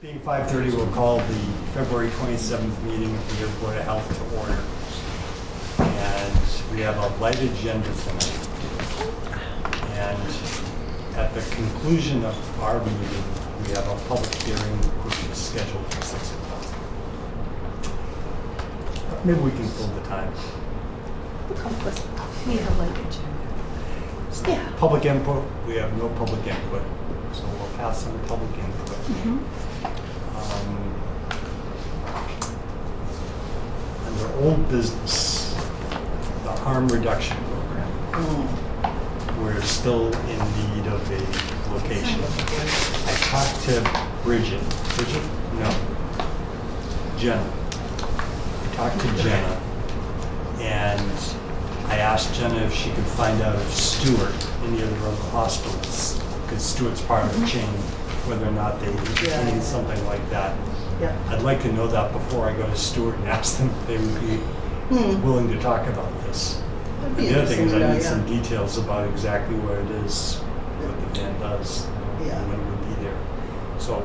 Being 5:30, we'll call the February 27th meeting of the Ayer Board of Health to order. And we have a light agenda tonight. And at the conclusion of our meeting, we have a public hearing which is scheduled for 6 o'clock. Maybe we can fill the time. We have like agenda. Yeah. Public input, we have no public input, so we'll pass on public input. Under old business, the harm reduction program. We're still in need of a location. I talked to Bridget. Bridget? No. Jenna. I talked to Jenna, and I asked Jenna if she could find out if Stewart, any of the other hospitals, because Stewart's part of the chain, whether or not they entertain something like that. Yeah. I'd like to know that before I go to Stewart and ask them if they would be willing to talk about this. And the other thing is I need some details about exactly where it is, what the van does, and when it would be there. So,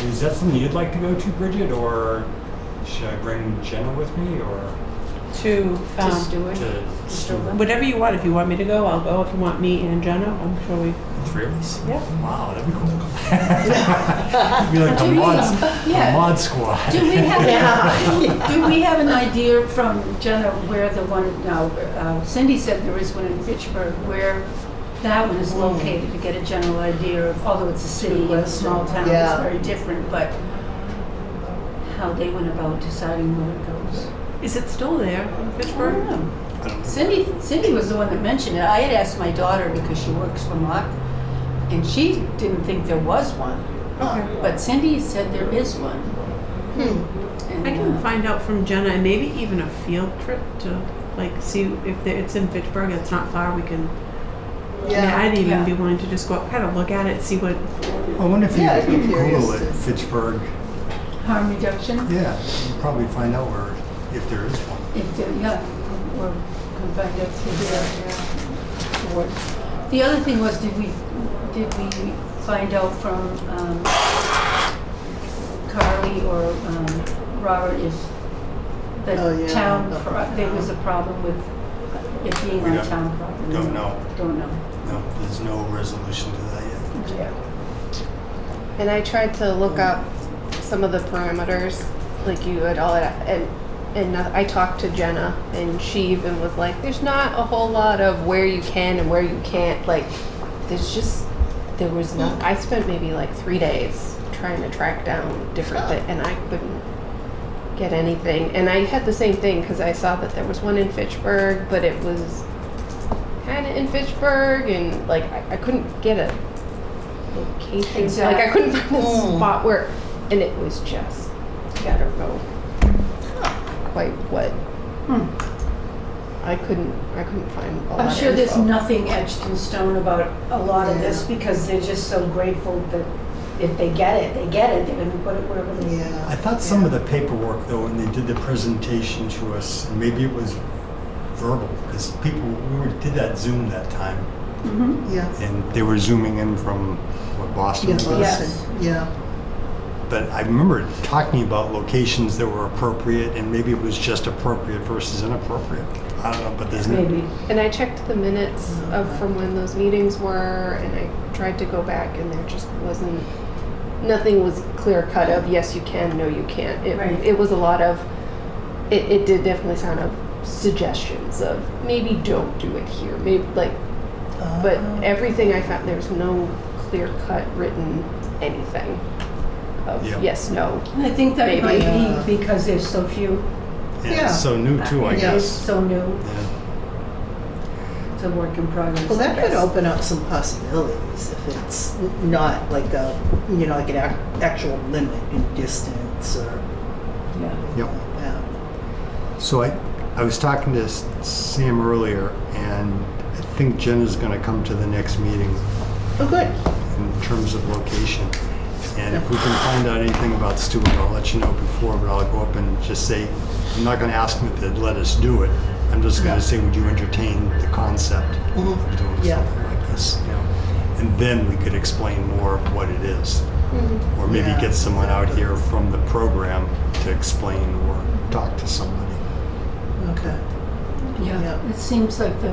is that something you'd like to go to, Bridget, or should I bring Jenna with me, or To Stewart. to Stewart? Whatever you want. If you want me to go, I'll go. If you want me and Jenna, I'm sure we. Three of us? Yeah. Wow, that'd be cool. It'd be like the mod squad. Do we have, do we have an idea from Jenna where the one, now, Cindy said there is one in Fitchburg, where that one is located, to get a general idea of, although it's a city and a small town, Yeah. it's very different, but how they went about deciding where it goes. Is it still there in I Fitchburg? don't know. I don't know. Cindy was the one that mentioned it. I had asked my daughter because she works for Mock, and she didn't think there was one. Okay. But Cindy said there is one. And, I can find out from Jenna, and maybe even a field trip to like see if it's in Fitchburg. It's not far. We can. Yeah. I'd even Yeah. be willing to just go up, kind of look at it, see what. I wonder if you Yeah, I'd be curious Google it, to- Fitchburg. harm reduction? Yeah, you'll probably find out where, if there is one. If there, yeah, or can find out through there. The other thing was, did we find out from Carly or Robert if the town, there was a problem with it being We on don't- town property? don't know. Don't know. No, there's no resolution to that yet. Yeah. And I tried to look up some of the parameters, like you had all that, and I talked to Jenna, and she even was like, "There's not a whole lot of where you can and where you can't. Like, there was no. I spent maybe like 3 days trying to track down different things, and I couldn't get anything. And I had the same thing because I saw that there was one in Fitchburg, but it was kind of in Fitchburg, and like I couldn't get a location. Exactly. Like I couldn't find a spot where, and it was just, I don't know quite what. I couldn't find a lot I'm of sure there's info. nothing etched in stone about a lot of this because they're just so grateful that if they get it, they get it. They're going to put it wherever they I thought some of the paperwork, though, when they did the presentation to us, and maybe it was verbal, because we did that Zoom that time, Yeah. and they were zooming in from, what, Boston? Yeah, Yes. Yeah. But I remember talking about locations that were appropriate, and maybe it was just appropriate versus inappropriate. I don't know, but there's maybe. And I checked the minutes from when those meetings were, and I tried to go back, and there just wasn't, nothing was clear cut of yes you can, no you can't. Right. It was a lot of, it did definitely sound of suggestions of maybe don't do it here, maybe like, but everything I found, there's no clear cut written anything of yes, no. And I think that Maybe. might be because there's so few. and Yeah. it's so new, too, I It's guess. so new. Yeah. It's a work in progress. Well, that I could guess. open up some possibilities if it's not like a, like an actual limit in distance or Yeah. Yep. like that. So I was talking to Sam earlier, and I think Jenna's going to come to the next meeting Oh, good. in terms of location. And if we can find out anything about Stewart, I'll let you know before, but I'll go up and just say, I'm not going to ask them if they'd let us do it. I'm just going to say, would you entertain the concept of doing Yeah. something like this? And then we could explain more of what it is. Mhm. Or maybe Yeah. get someone out here from the program to explain or talk to somebody. Okay. Yeah, Yeah. it seems like the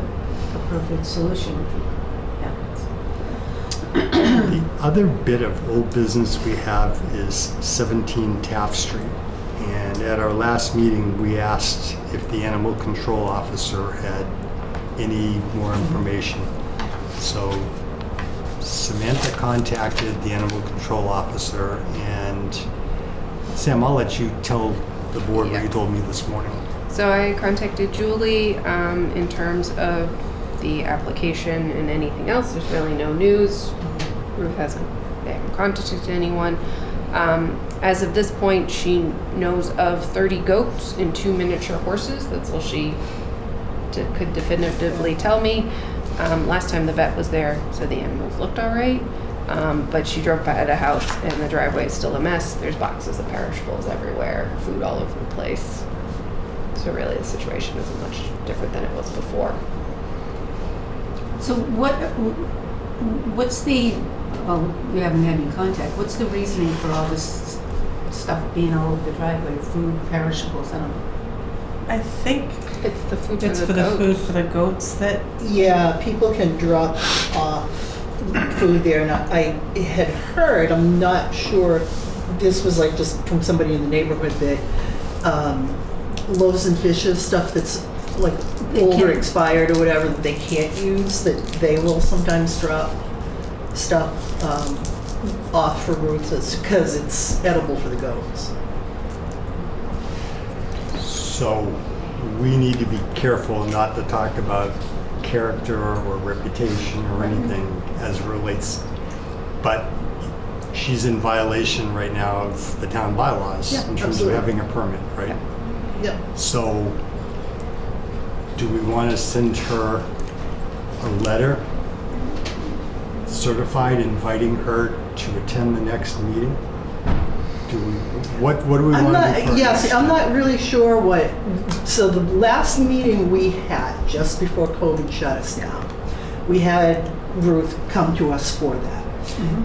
perfect solution. The other bit of old business we have is 17 Taft Street. And at our last meeting, we asked if the animal control officer had any more information. So Samantha contacted the animal control officer, and Sam, I'll let you tell the board what you told me this morning. So I contacted Julie in terms of the application and anything else. There's really no news. Ruth they haven't contacted anyone. As of this point, she knows of 30 goats and 2 miniature horses. That's all she could definitively tell me. Last time the vet was there, said the animals looked all right. But she drove by the house and the driveway is still a mess. There's boxes of perishables everywhere, food all over the place. So really the situation isn't much different than it was before. So what's the, well, we haven't had any contact, what's the reasoning for all this stuff being all over the driveway, food, perishables, I don't know? I think It's the food it's for for the the food goats. for the goats that, Yeah, people can drop off food there, and I had heard, I'm not sure, this was like just from somebody in the neighborhood, that loaves and fishes, stuff that's like They old or can't- expired or whatever that they can't use, that they will sometimes drop stuff off for Ruth, because it's edible for the goats. So we need to be careful not to talk about character or reputation or anything as it relates. But she's in violation right now of the town bylaws Yeah, in terms of absolutely. having a permit, right? Yep. So do we want to send her a letter certified inviting her to attend the next meeting? Do we, what do we I'm want to not, do first? yes, I'm not really sure what, so the last meeting we had, just before COVID shut us down, we had Ruth come to us for that.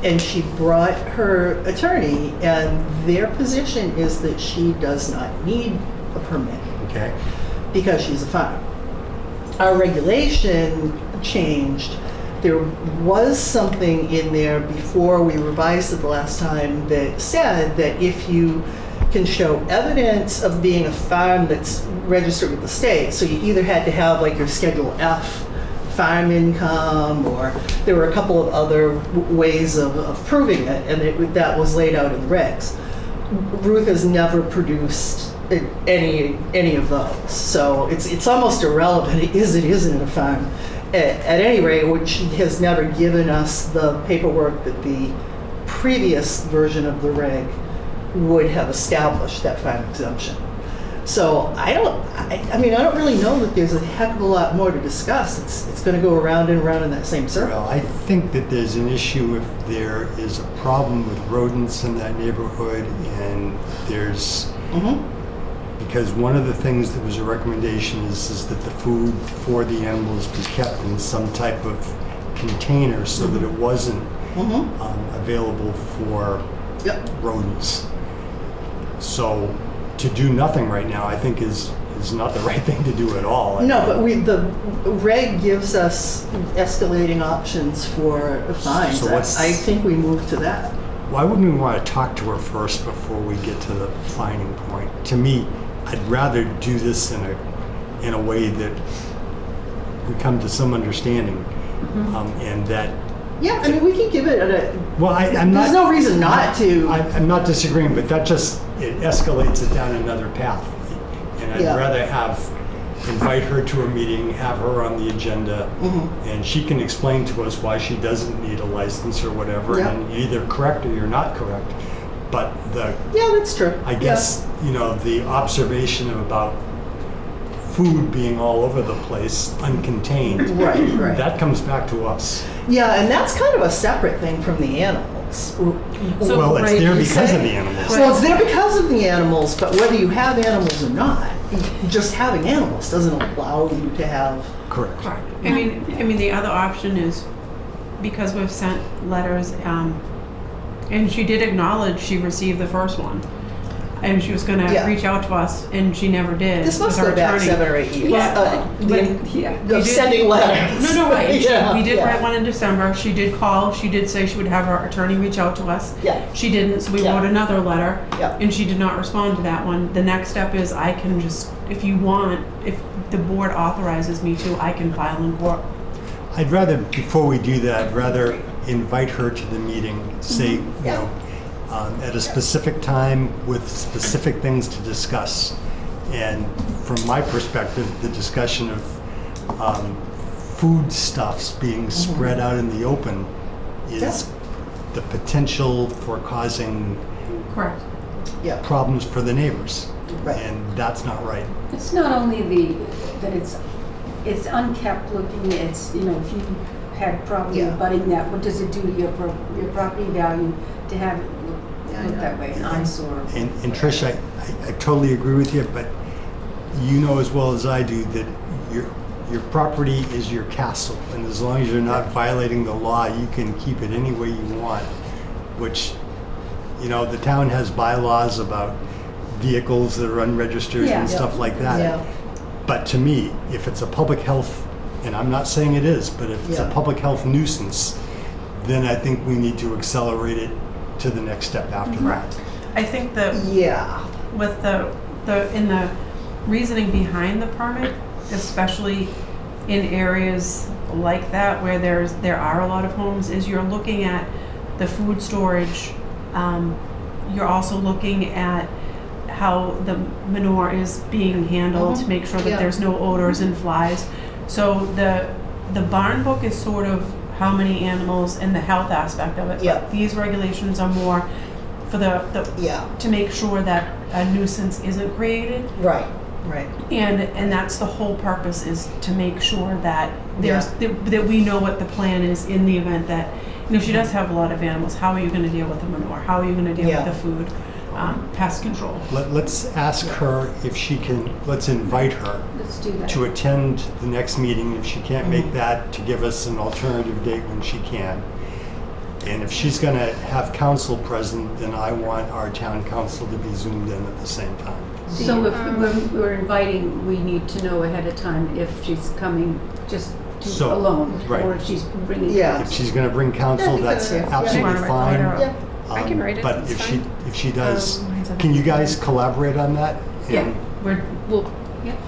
And she brought her attorney, and their position is that she does not need a permit Okay, because she's a farm. Our regulation changed. There was something in there before we revised it the last time that said that if you can show evidence of being a farm that's registered with the state, so you either had to have like your Schedule F farm income, or there were a couple of other ways of proving it, and that was laid out in the regs. Ruth has never produced any of those, so it's almost irrelevant. It isn't a farm. At any rate, which she has never given us the paperwork that the previous version of the reg would have established that farm exemption. So I don't really know that there's a heck of a lot more to discuss. It's going to go around and around in that same circle. well, I think that there's an issue if there is a problem with rodents in that neighborhood, and there's, because one of the things that was a recommendation is that the food for the animals be kept in some type of container so that it wasn't available for Yep. rodents. So to do nothing right now, I think is not the right thing to do at all. No, but the reg gives us escalating options for fines. So what's- I think we move to that. Why wouldn't we want to talk to her first before we get to the fining point? To me, I'd rather do this in a way that we come to some understanding, and that. Yeah, I mean, we can give it Well, I'm not. there's no reason not to. I'm not disagreeing, but that just it escalates it down another path, and I'd Yeah. rather invite her to a meeting, have her on the agenda, and she can explain to us why she doesn't need a license or whatever, Yeah. and you're either correct or you're not correct. But Yeah, that's true. I guess, the observation about food being all over the place, uncontained, Right. that comes back to us. Yeah, and that's kind of a separate thing from the animals. So, Well, it's right, there you because say- of the animals. Well, it's there because of the animals, but whether you have animals or not, just having animals doesn't allow you to have. Correct. I mean, the other option is, because we've sent letters, And she did acknowledge she received the first one. And she was gonna Yeah. reach out to us, and she never did. This must with her go back attorney. 7 or 8 years. Yeah, Yeah. We Of did- sending letters. No, right. Yeah, We did yeah. write one in December. She did call. She did say she would have her attorney reach out to us. Yeah. She didn't, so we Yeah. wrote another letter. Yeah. And she did not respond to that one. The next step is I can just, if you want, if the board authorizes me to, I can file in court. I'd rather, before we do that, I'd rather invite her to the meeting, say, you Yeah. know, at a specific time with specific things to discuss. And from my perspective, the discussion of foodstuffs being spread out in the open is the potential for causing Correct. Yeah. problems for the neighbors. Right. And that's not right. It's not only that it's unkept looking, it's, you know, if you had property Yeah. abutting that, what does it do to your property value to have it look that way, an eyesore? And Trish, I totally agree with you, but you know as well as I do that your property is your castle, and as long as you're not violating the law, you can keep it any way you want, which, you know, the town has bylaws about vehicles that are unregistered Yeah. and stuff like that. Yeah. But to me, if it's a public health, and I'm not saying it is, but if it's a Yeah. public health nuisance, then I think we need to accelerate it to the next step after that. I think that Yeah. with in the reasoning behind the permit, especially in areas like that where there are a lot of homes, is you're looking at the food storage. You're also looking at how the manure is being handled to make sure that Yeah. there's no odors and flies. So the barn book is sort of how many animals and the health aspect of it. Yeah. But these regulations are more for the Yeah. to make sure that a nuisance isn't created. Right. Right. And that's the whole purpose, is to make sure that that we know what the plan is in the event that, you know, she does have a lot of animals. How are you going to deal with the manure? How are you going to deal Yeah. with the food? Pest control. Let's ask her if she can, let's invite her Let's do that. to attend the next meeting. If she can't make that, to give us an alternative date when she can. And if she's going to have council present, then I want our town council to be zoomed in at the same time. So if we're inviting, we need to know ahead of time if she's coming just So, alone, right. or if she's bringing. Yeah. If she's going to bring council, Yeah, that's because- absolutely Yeah. fine. Yeah. I can write it, But that's if fine. she does, mine's a can you bit guys collaborate on that? Yeah, And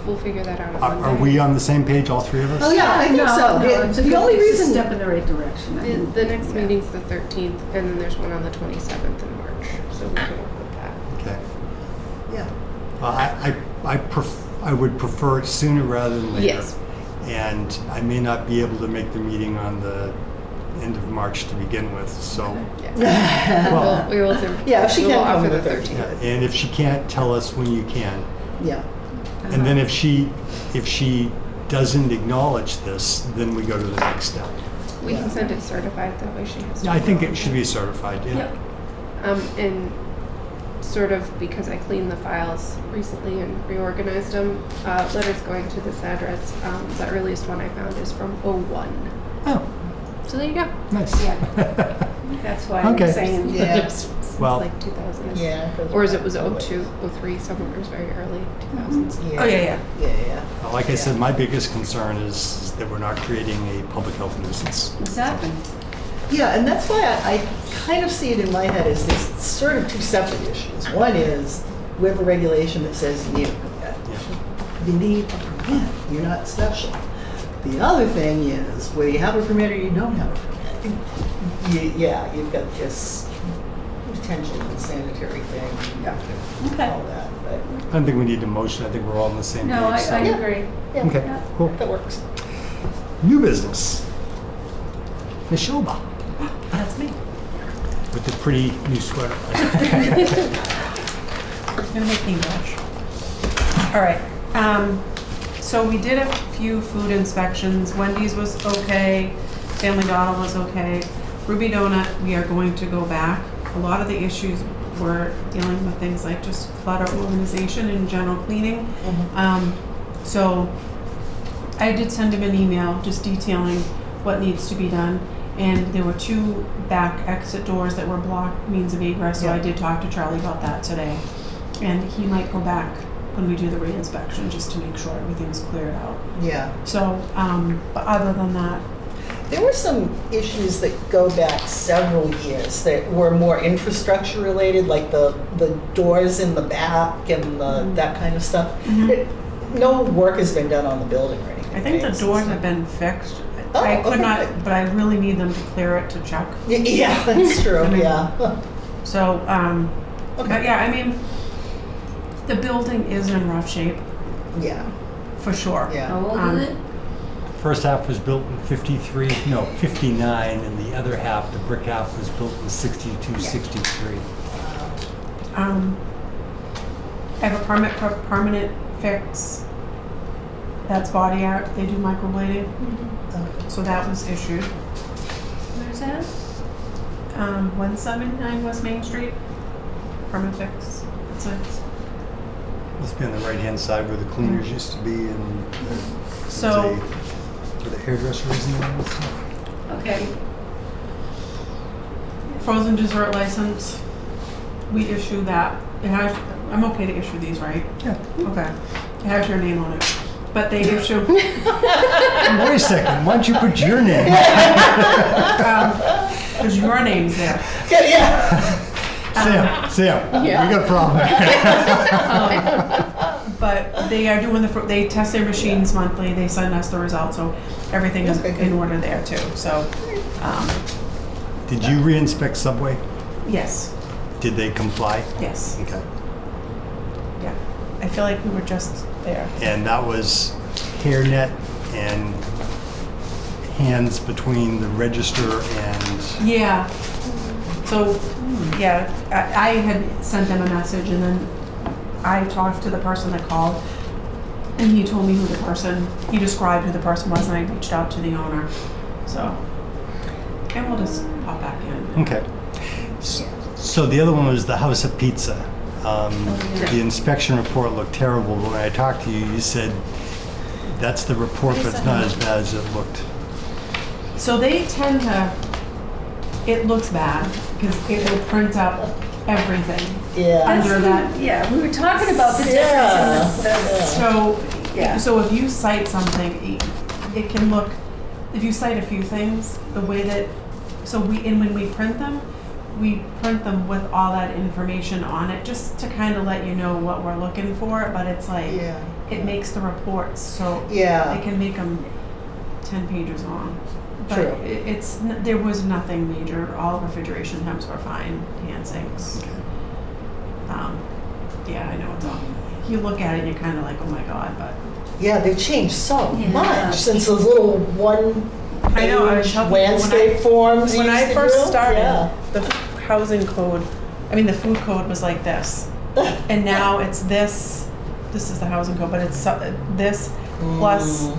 We'll figure that out. Are we on the same page, all three of us? Oh, yeah, I think so. It's The only it's a reason. step in the right direction. I mean, The next yeah. meeting's the 13th, and then there's one on the 27th in March, so we can work with that. Okay. Yeah. I would prefer it sooner rather than later. Yes. And I may not be able to make the meeting on the end of March to begin with, so. Well, We will do. Yeah, if she we will can come offer the the 13th. 13th. and if she can't, tell us when you can. Yeah. And then if she doesn't acknowledge this, then we go to the next step. We Yeah. can send it certified, that way she has to. I think it should be certified, yeah. Yep. And sort of because I cleaned the files recently and reorganized them, letters going to this address, the earliest one I found is from '01. Oh, So there you go. nice. Yeah. That's why Okay. I'm saying. Yeah. Since Well- like 2000. Yeah. Or is it was 02, 03, somewhere it was very early 2000s. Yeah. Oh, yeah. Yeah. Like I said, my biggest concern is that we're not creating a public health nuisance. Exactly. Yeah, and that's why I kind of see it in my head as these sort of two separate issues. One is we have a regulation that says you need a permit. Yeah. You need a permit. You're not special. The other thing is whether you have a permit or you don't have a permit. You've got this potential insanitary thing. Yeah. All Okay. that, but I don't think we need a motion, I think we're all on the same page. No, I so- agree. yeah, Okay, Yeah. cool. that works. New business. Nishoba, That's me. with the pretty new sweater. It's gonna make me blush. All right, so we did a few food inspections. Wendy's was okay, Family Dollar was okay. Ruby Donut, we are going to go back. A lot of the issues were dealing with things like just clutter organization and general cleaning. So I did send him an email just detailing what needs to be done. And there were 2 back exit doors that were blocked means of egress, so I Yeah. did talk to Charlie about that today. And he might go back when we do the re-inspection, just to make sure everything's cleared out. Yeah. So, but other than that, There were some issues that go back several years that were more infrastructure related, like the doors in the back and that kind of stuff. Mhm. No work has been done on the building or anything. I think the right? doors have been fixed. Oh, I could okay, not, good. but I really need them to clear it to check. Yeah, that's true, I mean- yeah. So, Okay. but yeah, I mean, the building is in rough shape, Yeah, for sure. yeah. How old Um, is it? First half was built in 59, and the other half, the brick half, was built in 62, 63. I have a permit for permanent fix. That's body art. They do microblading, so that was issued. Where's that? 179 West Main Street. Permit fix. That's it. Must be on the right-hand side where the cleaners used to be, and So- where the hairdresser is and all that stuff. Okay. Frozen dessert license. We issue that. It has. I'm okay to issue these, right? Yeah. Okay. It has your name on it, but they issue. Wait a second, why don't you put your name? There's your names there. Yeah. Sam, we Yeah. got a problem. But they are doing they test their machines monthly. They send us the results, so everything is Okay, good. in order there too. So, Did you re-inspect Subway? yes, Did they comply? yes, Okay. yeah. I feel like we were just there. And that was hairnet and hands between the register and, Yeah. So, yeah, I had sent them a message, and then I talked to the person that called, and he told me he described who the person was, and I reached out to the owner. So, and we'll just pop back in. okay. So the other one was the House of Pizza. The inspection report looked terrible, but when I talked to you, you said that's the report, but it's not as bad as it looked. So they tend to, it looks bad, because it will print up everything Yeah. under that. Yeah, we were talking about the Yeah. difference in the So, Yeah. so if you cite something, it can look, if you cite a few things, the way that, when we print them with all that information on it, just to kind of let you know what we're looking for, but it's like, Yeah. it makes the reports, so Yeah. it can make them 10 pages long. But True. there was nothing major, all refrigeration temps were fine, hand sinks. Yeah, I know it's all, you look at it and you're kind of like, oh my God, but. Yeah, they've changed so Yeah. much since those little one I know, I was page helping when landscape forms you When I used to first do. started, Yeah. the housing code, the food code was like this. And now it's this is the housing code, but it's this plus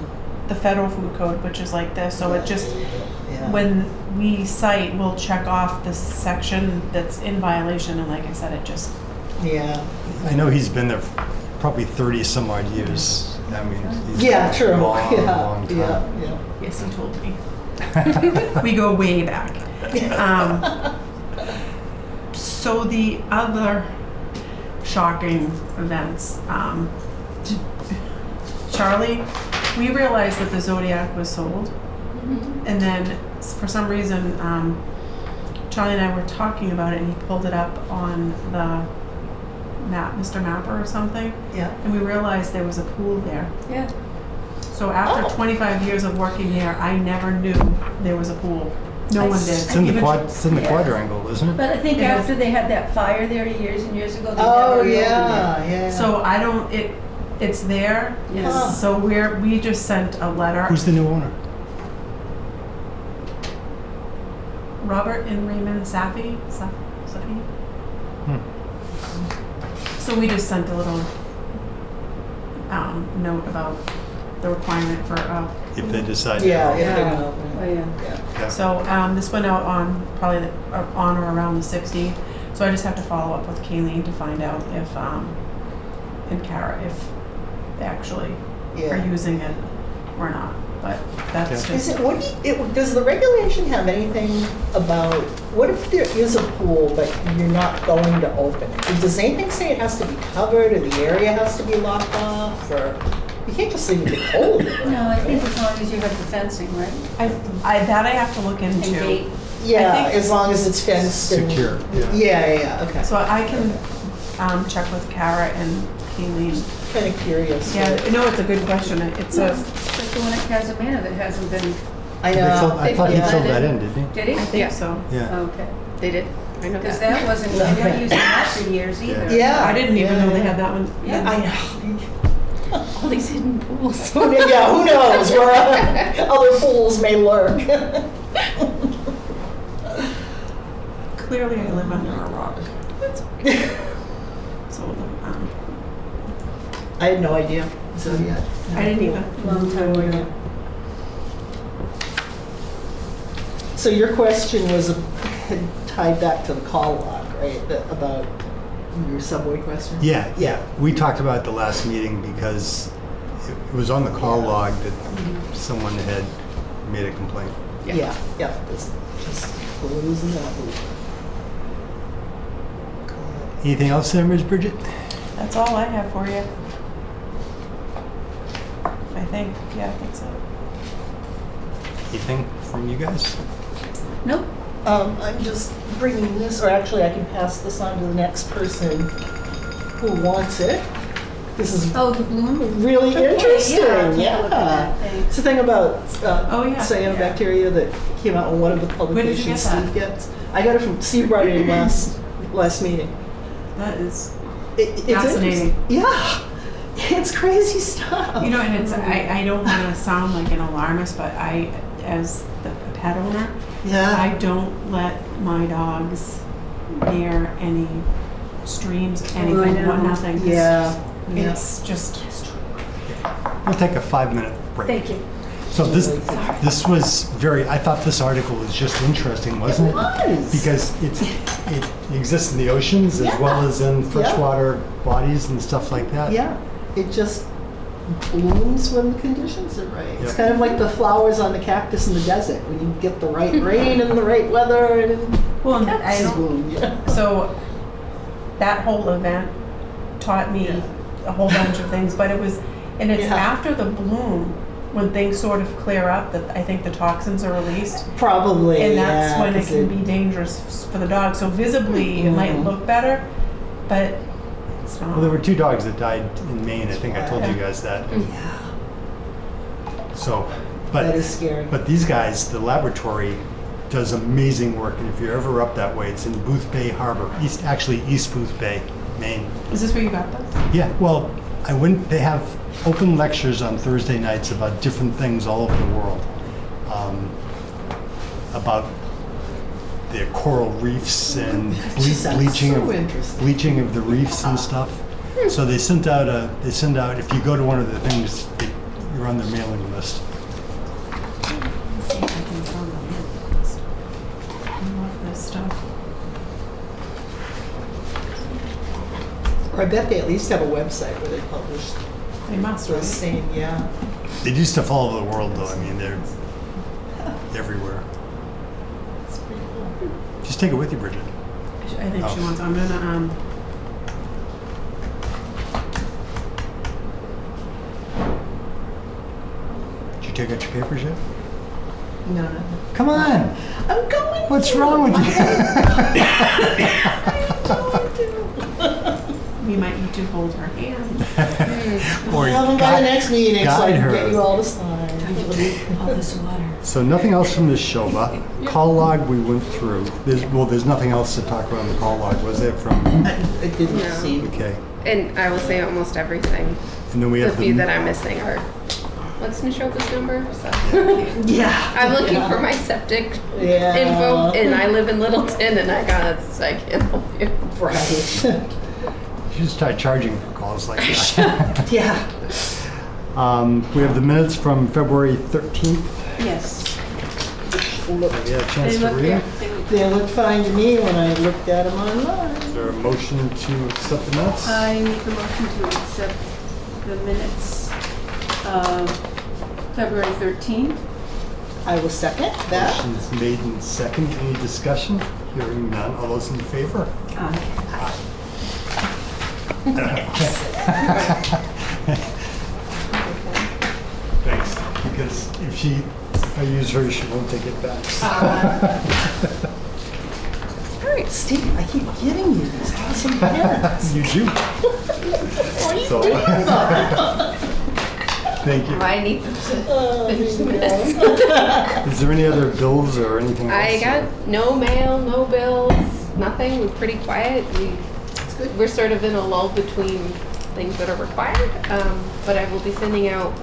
the federal food code, which is like this. So it just, Yeah. when we cite, we'll check off this section that's in violation, and like I said, it just, Yeah. I know he's been there probably 30 some odd years. I mean, he's Yeah, been true. there a long, Yeah. long time. Yeah. Yeah. yes, he told me. We go way back. So the other shocking events, Charlie, we realized that the Zodiac was sold, and then for some reason, Charlie and I were talking about it, and he pulled it up on the map, Mr. Mapper or something, Yeah. and we realized there was a pool there. Yeah. So after Oh. 25 years of working here, I never knew there was a pool. No one did. It's in the, Even- it's in the Yeah. quadrangle, isn't it? But I think It is. after they had that fire there years and years ago, they Oh, never reopened yeah, yeah. So I don't, it's there. Yes. Huh. So we just sent a letter. Who's the new owner? Robert and Raymond Safi. Safi. Hmm. So we just sent a little note about the requirement for. If they decide. Yeah, to- if they Yeah. will. Oh, yeah. Yeah. So this went out on probably on or around the 16th. So I just have to follow up with Kayleen to find out if and Kara if they actually are Yeah. using it or not. but that's Okay. Is just, it, what do you, does the regulation have anything about, what if there is a pool, but you're not going to open it? Does anything say it has to be covered, or the area has to be locked off, or, you can't just leave it cold? No, I think as long as you have the fencing, right? that I have to look And into. gate. Yeah, I think- as long as it's fenced and. Secure, yeah. Yeah, okay. So I can check with Kara and Kayleen. Kind of curious. Yeah, no, it's a good question. It's a, Like the one at Casamana that hasn't been, I They know. filled- I thought he Yeah. filled that in, didn't he? did he? I think Yeah. so. Yeah. Okay. They did. I know Because that. that wasn't, we weren't using that for years either. Yeah. I didn't even know they had that one. Yeah. I know. All these hidden pools. Yeah, who knows where other pools may lurk. Clearly I live under a rock. So, I had no idea. So, yeah. I didn't either. Long time ago. So your question was tied back to the call log, right? About your subway question? Yeah, yeah. We talked about it at the last meeting because it was on the call log that someone had made a complaint. Yeah, it's just losing that loop. Anything else there, Ms. Bridget? That's all I have for you. I think, yeah, that's it. Anything from you guys? Nope. I'm just bringing this, or actually I can pass this on to the next person who wants it. This is Oh, the bloom? really Okay, interesting, yeah, I'll take a look at yeah. that, thanks. It's the thing about Oh, yeah. cyanobacteria that came out in one of the publications get that? Steve gets. I got it from Steve brought it in last meeting. That is, It's Fascinating. interesting. Yeah, it's crazy stuff. you know, and it's, I don't want to sound like an alarmist, but I, as the pet owner, Yeah. I don't let my dogs near any streams, anything, know. nothing. It's Yeah. just- It's just, We'll take a 5-minute break. Thank you. So this was very, I thought this article was just interesting, wasn't it? It was. Because it exists in the oceans as well as in freshwater bodies and stuff like that. Yeah, it just blooms when the conditions are right. It's Yep. kind of like the flowers on the cactus in the desert. When you get the right rain and the right weather, and well, and I cactuses don't, bloom. Yeah. so that whole event taught me Yeah. a whole bunch of things, but it was, and it's Yeah. after the bloom, when things sort of clear up, that I think the toxins are released. Probably. And that's when it 'cause can be dangerous for the dog. So visibly, it might look better, but it's not. Well, there were 2 dogs that died in Maine. I think I told you guys that. So, That but is scary. but these guys, the laboratory does amazing work. And if you're ever up that way, it's in Booth Bay Harbor, East Booth Bay, Maine. Is this where you got this? Yeah, well, I went, they have open lectures on Thursday nights about different things all over the world. About the coral reefs and Sounds bleaching so of interesting. bleaching of the reefs and stuff. So they sent out if you go to one of the things, you're on their mailing list. Let's see if I can find the list. I love this stuff. Or I bet they at least have a website where they publish They must, the right? same. Yeah. They do stuff all over the world, though. I mean, they're everywhere. It's pretty cool. Just take it with you, Bridget. I think she Oh. wants, I'm gonna, Did you take out your papers yet? No. Come on! I'm going. What's to. wrong with you? we might need to hold her hand. Or I'll have them by the next meeting, so I guide can her. get you all to sign. All this water. So nothing else from this Shova. Call log we went through. There's nothing else to talk about in the call log, was there? From It didn't No. seem. okay, And I will say almost everything. and then we The have few that I'm missing are, what's Nishoka's number? So Yeah. I'm looking for my septic Yeah. info, and I live in Littleton, and I can't help you. Right. You should start charging for calls like that. Yeah. We have the minutes from February 13th. Yes. Look, Have you had a chance They to look, read yeah, them? they looked fine to me when I looked at them online. Is there a motion to accept the minutes? I make a motion to accept the minutes of February 13th. I will second that. Motion's made in second. Any discussion? Hearing none. All those in favor? Thanks. Because if I use her, she won't take it back. All right, Steve, I keep giving you these awesome pens. You do. What are you So- doing about it? Thank you. I need them to finish the minutes. Is there any other bills or anything else? I got no mail, no bills, nothing. We're pretty quiet. We're sort of in a lull between things that are required, but I will be sending out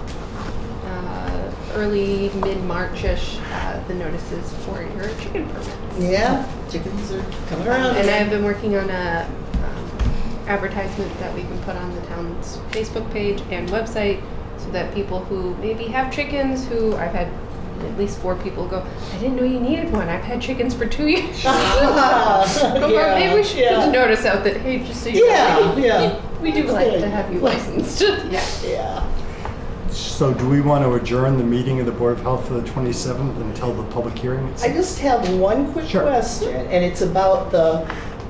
early mid-March-ish the notices for your chicken permits. Yeah, chickens are coming around. And I've been working on a advertisement that we can put on the town's Facebook page and website, so that people who maybe have chickens, who I've had at least 4 people go, I didn't know you needed one. I've had chickens for 2 years. Yeah, Maybe we should put yeah. a notice out that, hey, just so you Yeah, know, yeah. we do That's like good. to have you licensed. Yeah. So do we want to adjourn the meeting of the Board of Health for the 27th until the public hearing? I just have one quick Sure. question, and it's about the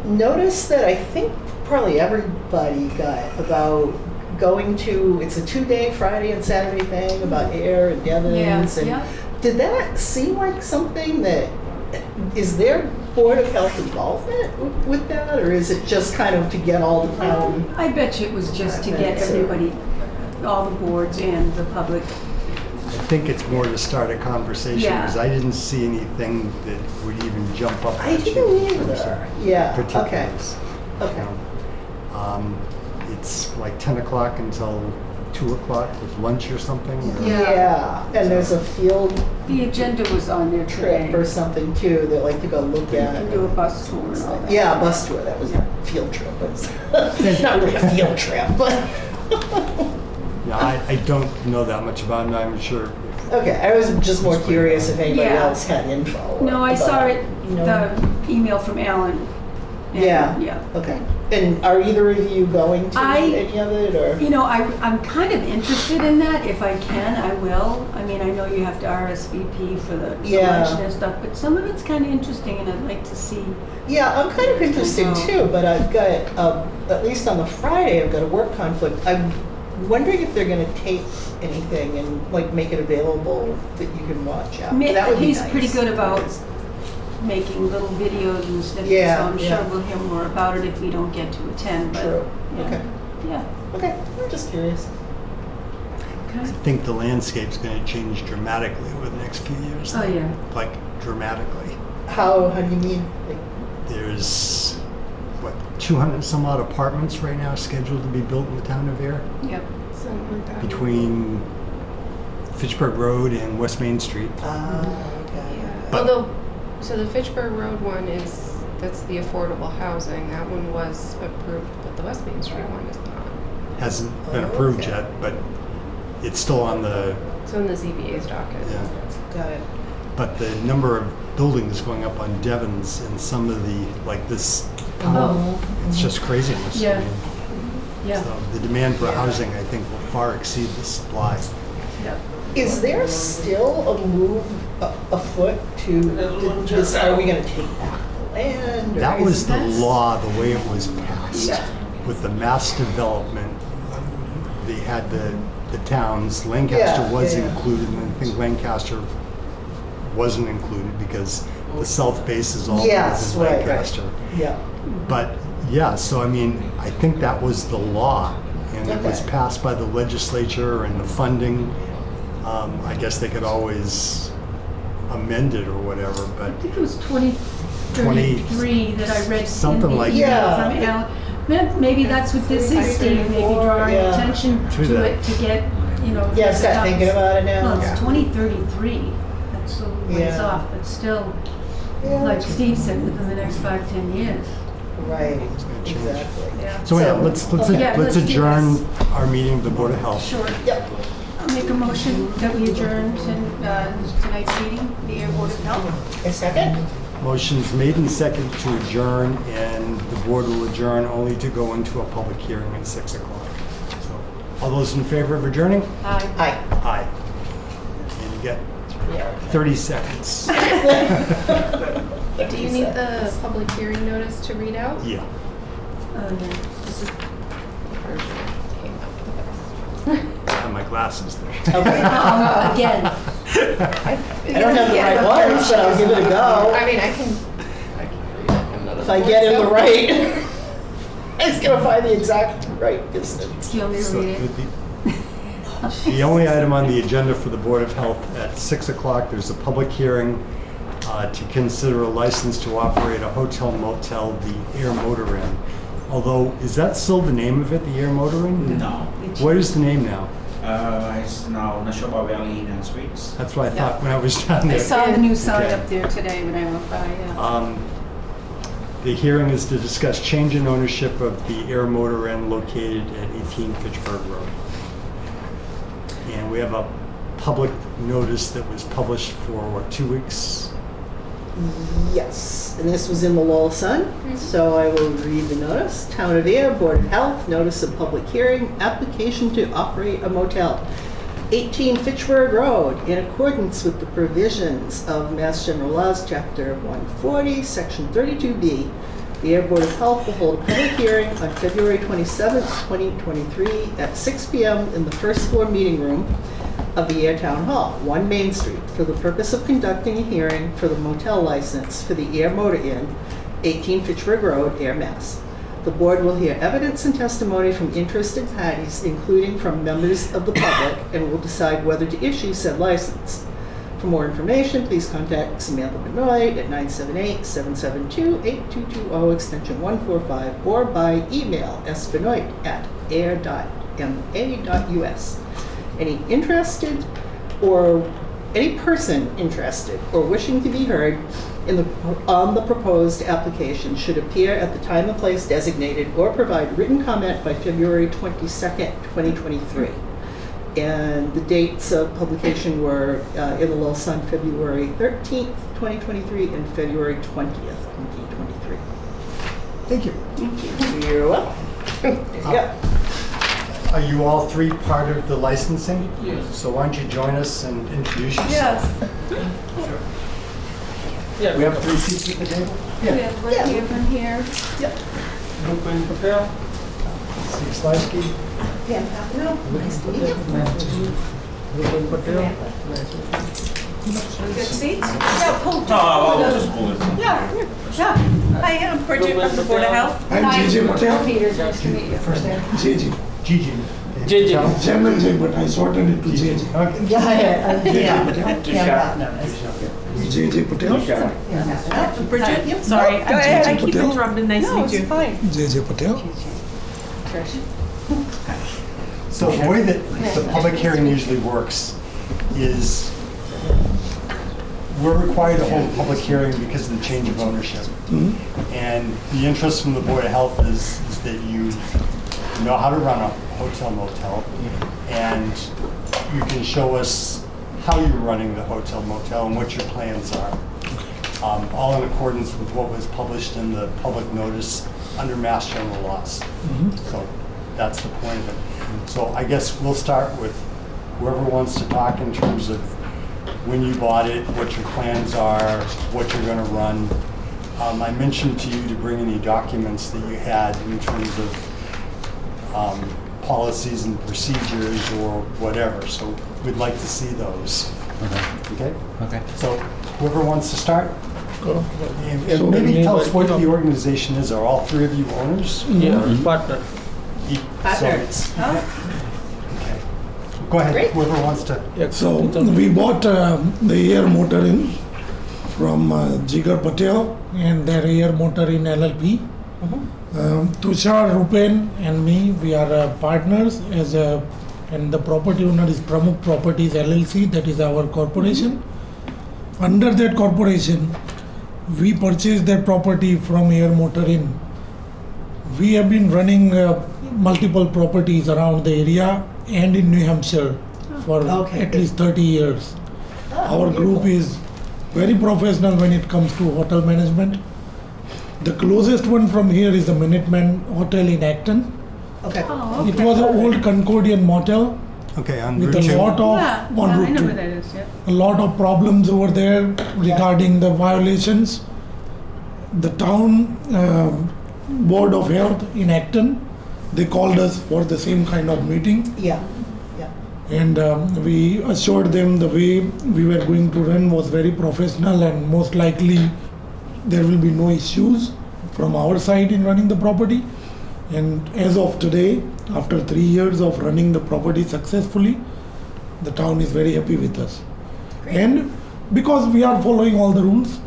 notice that I think probably everybody got about going to, it's a 2-day Friday and Saturday thing about Ayer and Devon's. And Yeah. did that seem like something that, is there Board of Health involvement with that, or is it just kind of to get all the town? I bet you it was just to get everybody, all the boards and the public. I think it's more to start a conversation, Yeah. because I didn't see anything that would even jump up I at you. didn't from either. some Yeah, okay, particulars. okay. It's like 10 o'clock until 2 o'clock with lunch or something? or- Yeah, and there's a field The agenda was on there today. trip or something too, that like to go look at. And do a bus tour and all that. Yeah, a bus tour, that was a field trip. It's not really a field trip, but. Yeah, I don't know that much about it. I'm sure. Okay, I was just more curious if anybody Yeah. else had info. No, I saw about it, you know? the email from Alan. And, Yeah. Yeah. Okay, and are either of you going to I- any of it, or? You know, I'm kind of interested in that. If I can, I will. I mean, I know you have to RSVP for the Yeah. selection and stuff, but some of it's kind of interesting and I'd like to see. Yeah, I'm kind of interested Wow. too, but I've got, at least on the Friday, I've got a work conflict. I'm wondering if they're gonna tape anything and like make it available that you can watch out. That would be He's nice. pretty good about making little videos and snippets, Yeah, so I'm yeah. sure we'll hear more about it if we don't get to attend, but. True, yeah. okay, Yeah. okay, I'm just curious. I think the landscape's going to change dramatically over the next few years. Oh, yeah. Like dramatically. How do you mean? Like, There's, 200 some odd apartments right now scheduled to be built in the town of Ayer Yep. Something like that. between Fitchburg Road and West Main Street. okay. Yeah. But- Although, so the Fitchburg Road one that's the affordable housing. That one was approved, but the West Main Street one is not. Hasn't been Oh, approved okay. yet, but it's still on the, It's on the ZBA's docket. yeah. Got it. But the number of buildings going up on Devon's and some of the, like this, Oh. it's just craziness. Yeah. I mean, Yeah. So the demand for housing, I think, will far exceed the supply. Yep. Is there still a move afoot to, this, are we gonna take back the land? or That is was the that- law, the way it was passed. Yeah. With the mass development, they had the towns, Lancaster Yeah, was yeah. included, and I think Lancaster wasn't included because the south base is all Yes, within right, right. Lancaster. Yeah, But yeah, so I mean, I think that was the law, and it was Okay. passed by the legislature and the funding. I guess they could always amend it or whatever, but I think it was 2033 that I read Something in the like email that. from Alan. Maybe that's what this is, Steve, maybe drawing Yeah. attention True to that. it to get, you know. yeah, get start the thinking ducks- about it now. Well, it's 2033, that's a ways Yeah. off, but still, Yeah. like Steve said, within the next 5-10 years. Right, gonna change. exactly. Yeah. so yeah, So- Yeah, let's let's do adjourn our meeting of the Board of Health. Sure. Yep, I'll make a motion that we adjourn tonight's meeting, the Air Board of Health. a second? Motion's made and second to adjourn, and the board will adjourn only to go into a public hearing at 6 o'clock. So, all those in favor of adjourning? Aye. Aye. Aye. get 30 seconds. Do you need the public hearing notice to read out? Yeah. This is the version that came out with us. I have my glasses there. Again, I don't have the right ones, but I'll give it a go. I mean, I can read it. I'm not If I get in the right, it's gonna find the exact right distance. do you want me to So read it? the only item on the agenda for the Board of Health at 6 o'clock, there's a public hearing to consider a license to operate a hotel motel, the Ayer Motor Inn. Although, is that still the name of it, the Ayer Motor Inn? No, What is the name now? it's now Nashoba Valley Inn and Suites. That's what I thought when I was down I there. saw the new sign Okay. up there today when I went by, yeah. The hearing is to discuss change in ownership of the Ayer Motor Inn located at 18 Fitchburg Road. And we have a public notice that was published for, what, 2 weeks? Yes, and this was in the Lowell Sun, so I will read the notice. Town of Ayer, Board of Health, notice of public hearing, application to operate a motel. 18 Fitchburg Road, in accordance with the provisions of Mass General Laws, Chapter 140, Section 32B. The Ayer Board of Health will hold a public hearing on February 27th, 2023 at 6 p.m. in the first floor meeting room of the Ayer Town Hall, 1 Main Street, for the purpose of conducting a hearing for the motel license for the Ayer Motor Inn, 18 Fitchburg Road, Ayer, Mass. The board will hear evidence and testimony from interested parties, including from members of the public, and will decide whether to issue said license. For more information, please contact Samantha Benoit at 978-772-8220, extension 145, or by email sbenoit@ayer.ma.us. Any interested or any person interested or wishing to be heard on the proposed application should appear at the time and place designated or provide written comment by February 22nd, 2023. And the dates of publication were in the Lowell Sun, February 13th, 2023 and February 20th, 2023. Thank you. You're welcome. There you go. Are you all three part of the licensing? Yes. So why don't you join us and introduce yourself? Yes. Yeah, We have 3 seats at the table? We have right here from here. Rupen Patel. Steve Slavsky? Pam Papano, nice to meet you. Rupen Patel. Good seats? Yeah, pull. No, I'll just pull it. Yeah, yeah. Hi, I'm Bridget from the Board of Health. I'm JJ Patel. Peters, nice to meet you. JJ. Gigi. Gigi. Patel? Chairman J, but I shortened it to JJ. Okay. JJ Patel. Bridget, sorry, I keep Patel. interrupting. Nice to meet you. JJ Patel. So the way that the public hearing usually works is we're required to hold a public hearing because of the change of ownership. And the interest from the Board of Health is that you know how to run a hotel motel, and you can show us how you're running the hotel motel and what your plans are. All in accordance with what was published in the public notice under Mass General Laws. So that's the point of it. So I guess we'll start with whoever wants to talk in terms of when you bought it, what your plans are, what you're going to run. I mentioned to you to bring any documents that you had in terms of policies and procedures or whatever. So we'd like to see those. Okay? Okay. So whoever wants to start? And So maybe we tell need us what like, the organization is. Are all 3 of you owners? Yeah, partner. Partners. Okay. Go ahead, Great. whoever wants to. So we bought the Ayer Motor Inn from Jigar Patel and their Ayer Motor Inn LLP. Tushar, Rupen and me, we are partners and the property owner is Pramukh Properties LLC, that is our corporation. Under that corporation, we purchased that property from Ayer Motor Inn. We have been running multiple properties around the area and in New Hampshire for Okay, at good. least 30 years. Our group is very professional when it comes to hotel management. The closest one from here is the Minuteman Hotel in Acton. Okay. Oh, It was an old Concordian motel Okay, on with Route a 2. lot of Yeah, on I Route know 2. where that is, yeah. A lot of problems over there regarding the violations. The town board of health in Acton, they called us for the same kind of meeting, Yeah, yeah. and we assured them the way we were going to run was very professional, and most likely there will be no issues from our side in running the property. And as of today, after 3 years of running the property successfully, the town is very happy with us. And because we are following all the rules,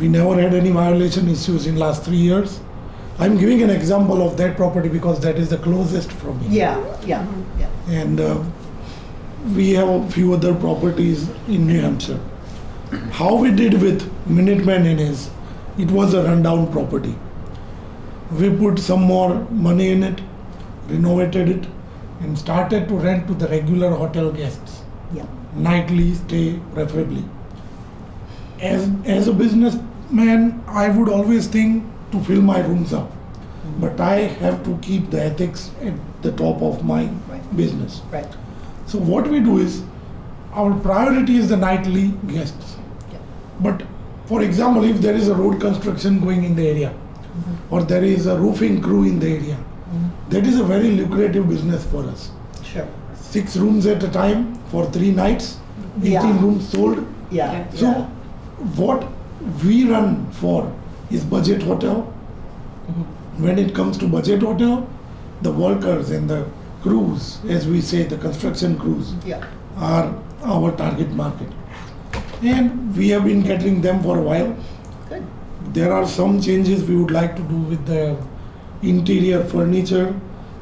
we never had any violation issues in last 3 years. I'm giving an example of that property because that is the closest from me. Yeah, yeah, yeah. And we have a few other properties in New Hampshire. How we did with Minuteman Inn is, it was a rundown property. We put some more money in it, renovated it, and started to rent to the regular hotel guests. Yeah. Nightly stay preferably. As a businessman, I would always think to fill my rooms up, but I have to keep the ethics at the top of my Right. business. Right. So what we do is, our priority is the nightly guests. Yeah. But for example, if there is a road construction going in the area, or there is a roofing crew in the area, that is a very lucrative business for us. Sure. 6 rooms at a time for 3 nights, 18 Yeah. rooms sold. Yeah. Okay. So what we run for is budget hotel. When it comes to budget hotel, the workers and the crews, as we say, the construction crews, Yeah. are our target market. And we have been catering them for a while. Good. There are some changes we would like to do with the interior furniture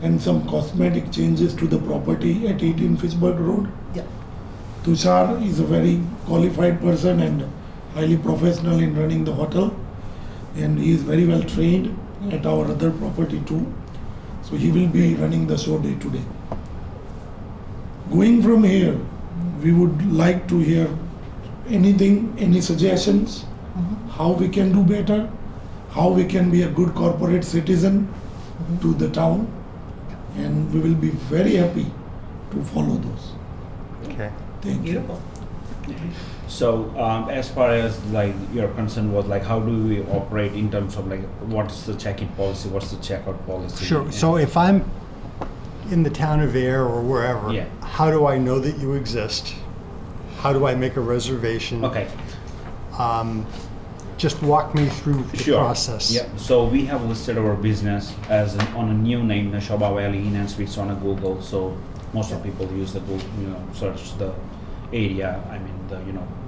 and some cosmetic changes to the property at 18 Fitchburg Road. Yeah. Tushar is a very qualified person and highly professional in running the hotel, and he is very well trained at our other property too. So he will be running the show day to day. Going from here, we would like to hear anything, any suggestions, how we can do better, how we can be a good corporate citizen to the town, and we will be very happy to follow those. Okay. Thank you. Beautiful. So as far as like your concern was like, how do we operate in terms of like, what's the check-in policy, what's the checkout policy? Sure. So if I'm in the town of Ayer or wherever, Yeah. how do I know that you exist? How do I make a reservation? Okay. Just walk me through the Sure. process. Yeah. So we have listed our business as on a new name, Nashoba Valley Inn and Suites on a Google. So most of people use the Google, search the area. I mean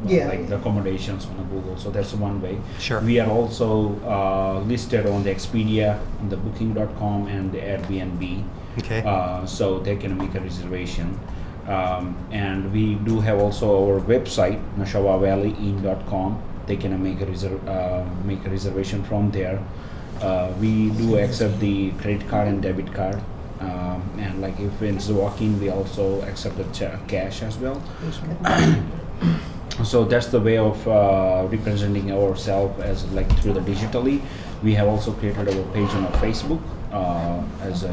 Yeah. like the accommodations on a Google. So that's one way. Sure. We are also listed on the Expedia, on the Booking.com, and the Airbnb. Okay. So they can make a reservation. And we do have also our website, nashabavalleyinn.com. They can make a reservation from there. We do accept the credit card and debit card. And like if it's walk-in, we also accept the cash as well. So that's the way of representing ourselves as like through the digitally. We have also created our page on our Facebook as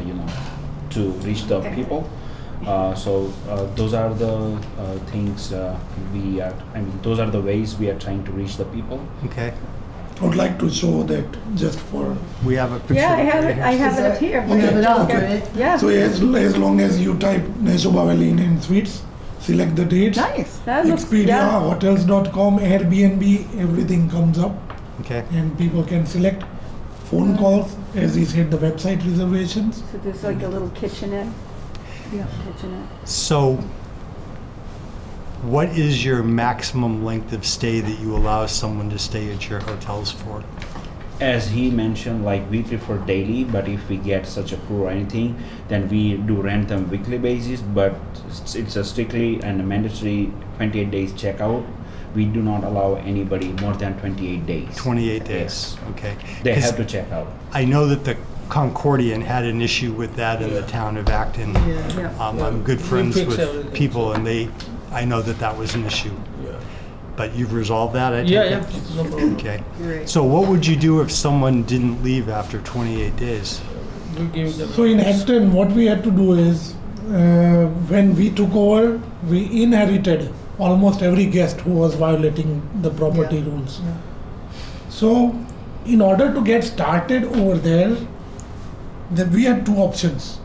to reach the people. So those are the things those are the ways we are trying to reach the people. Okay. I would like to show that just for, We have a picture. Yeah, I of have it it, here. I have it up here. You have it up, right? Yeah. so as long as you type Nashoba Valley Inn and Suites, select the dates, Nice. That looks, Expedia, yeah. hotels.com, Airbnb, everything comes up Okay. and people can select phone calls, as he said, the website reservations. So there's like a little kitchenette. Yeah, kitchenette. So, what is your maximum length of stay that you allow someone to stay at your hotels for? As he mentioned, like we prefer daily, but if we get such a crew or anything, then we do rent them weekly basis. But it's a strictly and a mandatory 28 days checkout. We do not allow anybody more than 28 days. 28 days. Okay. They 'Cause have to check out. I know that the Concordian had an issue with that in the town of Acton. Yeah. Yeah. I'm good We friends fix with everything. people, and I know that was an issue. Yeah. But you've resolved that, I take Yeah, it? yeah, no problem. Okay. Great. So what would you do if someone didn't leave after 28 days? We give them. So in Acton, what we had to do is, when we took over, we inherited almost every guest who was violating the property Yeah. rules. So, in order to get started over there, we had two options: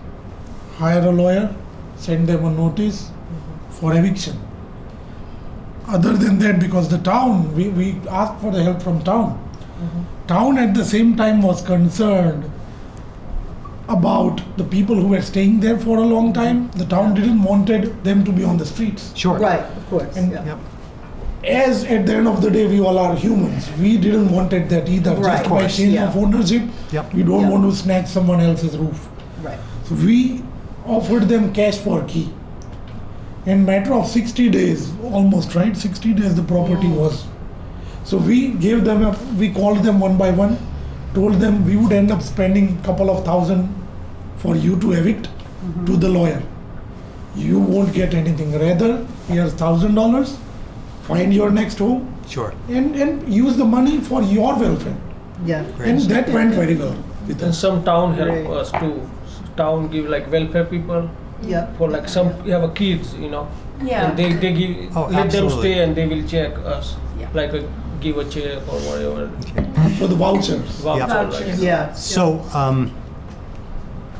hire a lawyer, send them a notice for eviction. Other than that, because the town, we asked for the help from town. Town at the same time was concerned about the people who were staying there for a long time. The town didn't wanted them to be on the streets. Sure. Right, of course, And- yeah. Yep. As at the end of the day, we all are humans. We didn't wanted that either. Right. Just Of by course, change yeah. of ownership, Yep. we don't Yeah. want to snatch someone else's roof. Right. So we offered them cash for key. In matter of 60 days, almost right, 60 days the property was. So we gave them, we called them one by one, told them we would end up spending couple of thousand for you to evict to the lawyer. You won't get anything. Rather, here's $1,000, find your next home Sure. and use the money for your welfare. Yeah. And that went very well with And us. some town help Great. us too. Town give like welfare people Yeah. for like some you have a kids, Yeah. And they give Oh, let them absolutely. stay and they will check us. Yeah. Like give a check or whatever. For the vouchers. Voucher, Vouchers. like. Yeah. So,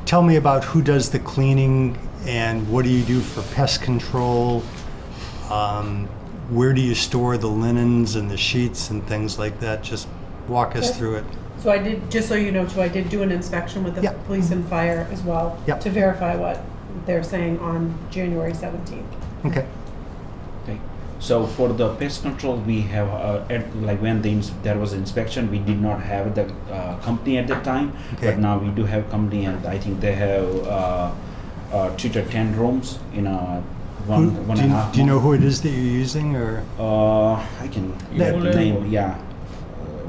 tell me about who does the cleaning and what do you do for pest control? Where do you store the linens and the sheets and things like that? Just walk us through it. So I did, just so you know too, I did do an inspection with the Yeah. police and fire as well Yep. to verify what they're saying on January 17th. Okay. Okay. So for the pest control, we have like when there was inspection, we did not have the company at that time, Okay. but now we do have company, and I think they have treated 10 rooms in a one Who- one do, and you, a half. do you know month. who it is that you're using, or I can Yeah. get the name. Yeah.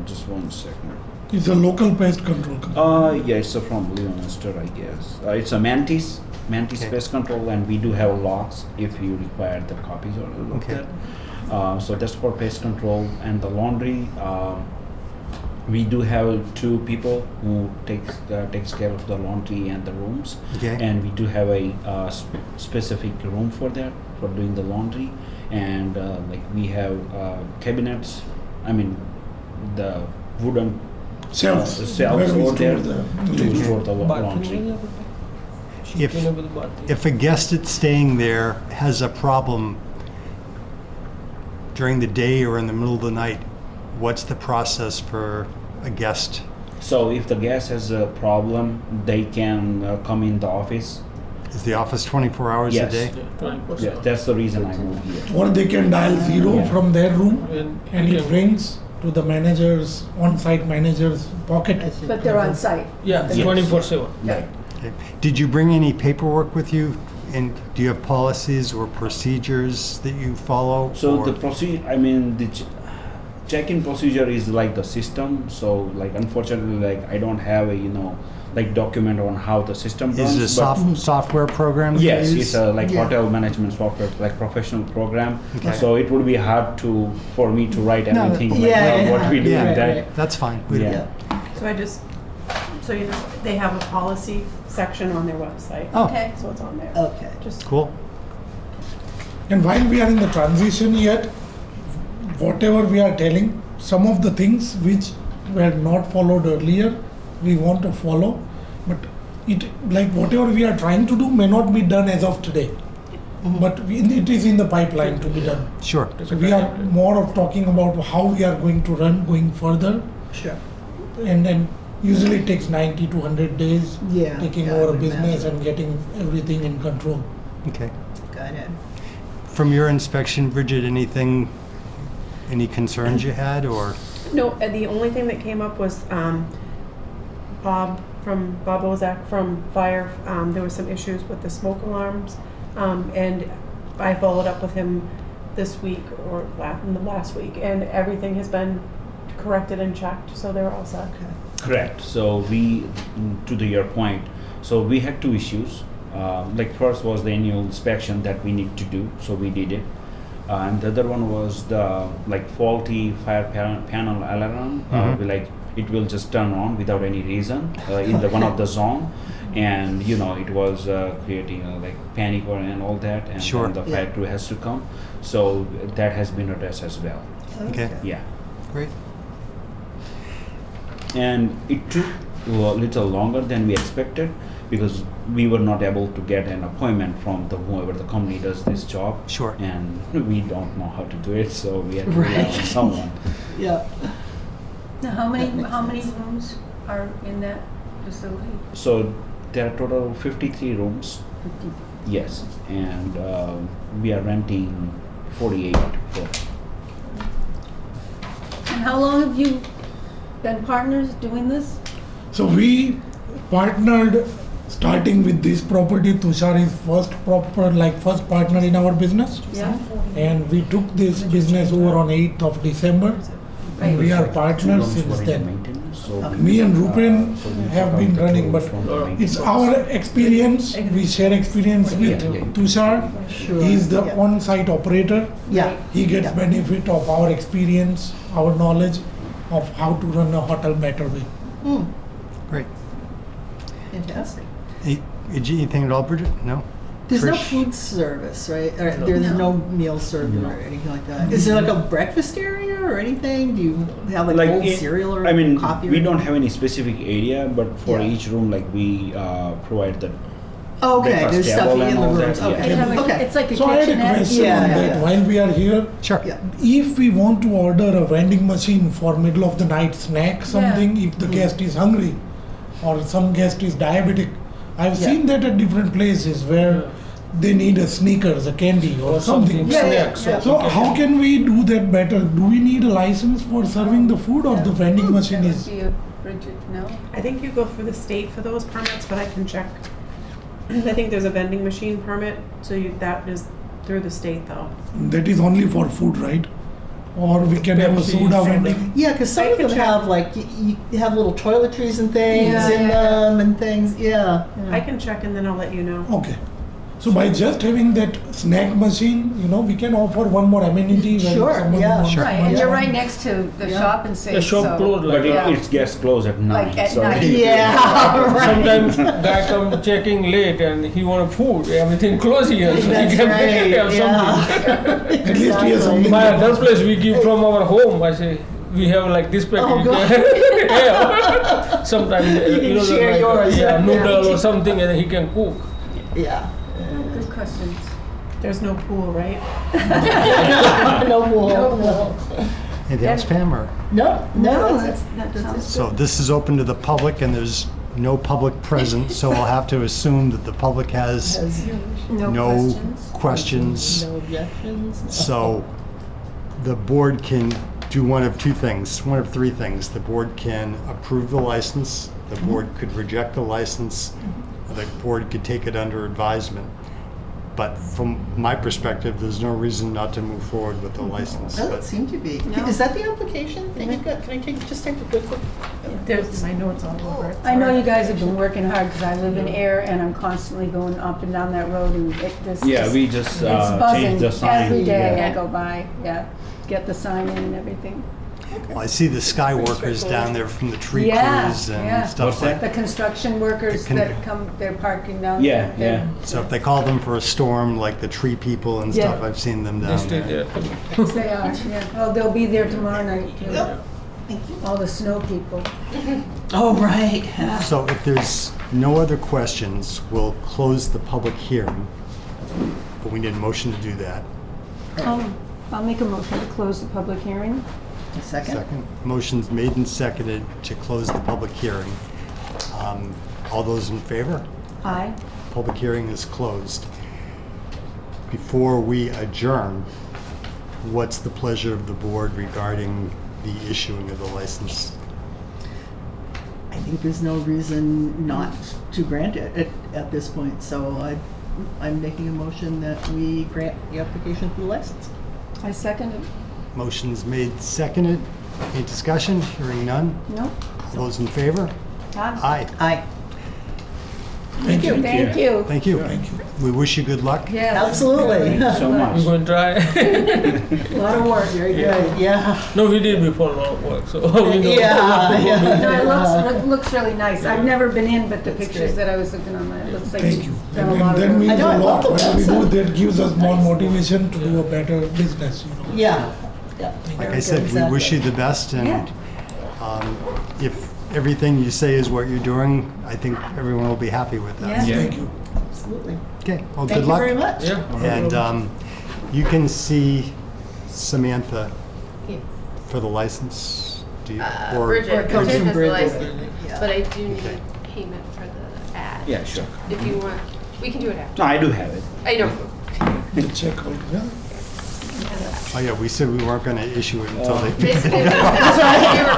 Just one second. It's a local pest control company. Yeah, it's from Leominster, I guess. It's a Mantis Okay. Pest Control, and we do have logs if you require the copies or look Okay. that. So that's for pest control and the laundry. We do have 2 people who takes care of the laundry and the rooms, Okay. and we do have a specific room for that for doing the laundry, and like we have cabinets. I mean, the wooden Shelves. shelves where we over there store the to laundry. store the Bathroom laundry. is everything. She If- clean up with the bathroom. if a guest that's staying there has a problem during the day or in the middle of the night, what's the process for a guest? So if the guest has a problem, they can come in the office. Is the office 24 hours Yes. a day? Yeah, 20%. Yeah, that's the reason I moved here. Or they can dial 0 Yeah. from their room and you it can- rings to the manager's, on-site manager's pocket. I see. But they're on site. Yeah, Yes. 24/7. Right. Okay. Did you bring any paperwork with you? And do you have policies or procedures that you follow? So or- the procedure, I mean, the check-in procedure is like the system. So like unfortunately, like I don't have a like document on how the system runs. Is it a but- software program? that you Yes, use? it's a like Yeah. hotel management software, like professional program. Okay. So it would be hard for me to write No, everything like yeah, what we do yeah. with that. Right. That's fine. We- Yeah. So I just, so you know, they have a policy section on their website. Oh, Okay. So it's on there. Okay. Just cool. And while we are in the transition yet, whatever we are telling, some of the things which were not followed earlier, we want to follow. But it, like whatever we are trying to do may not be done as of today. But it is in the pipeline to be done. Sure. So we are more of talking about how we are going to run going further. Sure. And then usually it takes 90 to 100 days Yeah. taking yeah, I over a would business imagine. and getting everything in control. Okay. Got it. From your inspection, Bridget, any concerns you had, or? No, the only thing that came up was Bob Ozak from Fire. There were some issues with the smoke alarms, and I followed up with him this week or in the last week, and everything has been corrected and checked, so they're all set. Correct. So we, your point, so we had 2 issues. Like first was the annual inspection that we need to do, so we did it. And the other one was the like faulty fire panel alarm. Mhm. We like it will just turn on without any reason in the one of the zone, and it was creating like panic and all that, and Sure. then the Yeah. fire crew has to come. So that has been addressed as well. Okay, Yeah. great. And it took a little longer than we expected because we were not able to get an appointment from whoever the company does this job. Sure. And we don't know how to do it, so we had to rely on Right. someone. Yeah. Now, how many rooms are in that facility? So there are total of 53 rooms. 50. Yes, and we are renting 48 for. And how long have you been partners doing this? So we partnered starting with this property. Tushar is first partner in our business. Yeah. And we took this business over on 8th of December. And we are partners Rooms were since in then. maintenance, so Me and Rupen so we have took been out the running, tools but from the it's maintenance. It's our experience. We share experience with Tushar. Sure. He is the Yeah. on-site operator. Yeah. He gets Yeah. benefit of our experience, our knowledge of how to run a hotel better way. Mm, Great. fantastic. Anything at all, Bridget? No? There's no Trish? food service, right? Or No. there's No. no meal served or anything like that. Is there like a breakfast area or anything? Do you have like cold cereal or I mean, coffee? Or we don't anything? have any specific area, but for Yeah. each room, like we provide the Oh, okay, breakfast there's table stuff in and the all that, rooms. yeah. Okay. They have a- Okay. It's like a So I had a kitchenette. question Yeah, on yeah, that yeah. while we are here. Sure. Yeah. If we want to order a vending machine for middle of the night snack something, if the guest is hungry or some guest is diabetic, I've Yeah. seen that at different places where they need a Snickers, a candy or something. Yeah, yeah, snacks. yeah. So how can we do that better? Do we need a license for serving the food or the vending machine That is? would be a Bridget, no? I think you go through the state for those permits, but I can check. I think there's a vending machine permit, so that is through the state though. That is only for food, right? Or we can have a Pepsi, soda soda. vending. Yeah, because some I of can them check. have like you have little toiletries and things Yeah, in yeah. them and things. Yeah. I can check and then I'll let you know. Okay. So by just having that snack machine, we can offer one more amenity when Sure, someone yeah. wants Sure. Right, one and you're more. right next to the Yeah. shop and safe, The shop so. closed But like Yeah. it gets closed at 9. Like at so night. Yeah. right. Sometimes guy come checking late and he want food, everything closed here, so That's he can right. have something. Yeah. At least he has something. My other place we give from our home. I say we have like this packet. Oh, you God. can have. Sometimes You can share like, yours, yeah, yeah. noodle or something, and he can cook. Yeah. Good questions. There's no pool, right? No wool. No. Anything else, Pam? Or? No, no. That sounds So this is open to the public and there's no public present, so we'll have to assume that the public has no no questions. questions. No objections. So the board can do one of two things, one of three things. The board can approve the license, the board could reject the license, the board could take it under advisement. But from my perspective, there's no reason not to move forward with the license. Doesn't But seem to be. No. Is that the application that you've got? Can I just take a quick look? There's my notes all over it. I know sorry. you guys have been working hard because I live in Ayer and I'm constantly going up and down that road and this. yeah, we just It's changed buzzing the sign. every day yeah. I go by, yeah, get the sign in and everything. I see the sky workers down there from the tree Yeah, crews yeah. and stuff What's like that? that. The construction workers The that come, they're parking down Yeah, there. yeah. So if they call them for a storm, like the tree people and stuff, Yeah. I've seen them They down stay there. there. Yes, they are, yeah. Well, they'll be there tomorrow night too. All the snow people. Oh, right. So if there's no other questions, we'll close the public hearing. But we need a motion to do that. I'll make a motion to close the public hearing. A second. Second, motion's made and seconded to close the public hearing. All those in favor? Aye. Public hearing is closed. Before we adjourn, what's the pleasure of the board regarding the issuing of the license? I think there's no reason not to grant it at this point, so I'm making a motion that we grant the application for the license. I second it. Motion's made, seconded. Any discussion? Hearing none. No? All those in favor? Aye. Aye. Aye. Thank you. Thank you. Thank you. Thank you. We wish you good luck. Yeah. Absolutely. Thank you so We're much. going to try. A lot of work. Very good, yeah. No, we did before a lot of work, so we know. Yeah. No, it looks really nice. I've never been in, but the pictures great. that I was looking on, it looks like Thank you. you've done a And lot of that work. means I know, I a love lot. the When we do, website. that gives us more motivation to do a better business, you know. Yeah. Yeah. Like Very I said, good, we wish you exactly. the best, and Yeah. if everything you say is what you're doing, I think everyone will be happy with that. Yeah. Thank you. Absolutely. Okay, well, Thank good you luck. very much. Yeah. And you can see Samantha Yeah. for the license. Do you? Bridget, Or it comes Bridget from has the Bridget. license, Yeah. but I do need Okay. payment for the ad. Yeah, sure. If you want, we can do it after. No, I do have it. I know. The check out, yeah. Oh, yeah, we said we weren't going to issue it until they. Basically, you were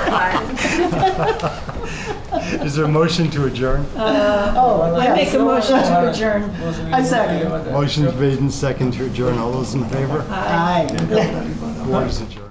fine. Is there a motion to adjourn? Oh, I make a yes. motion to adjourn. I second. Motion's made and second to adjourn. All those in favor? Aye. Board is adjourned.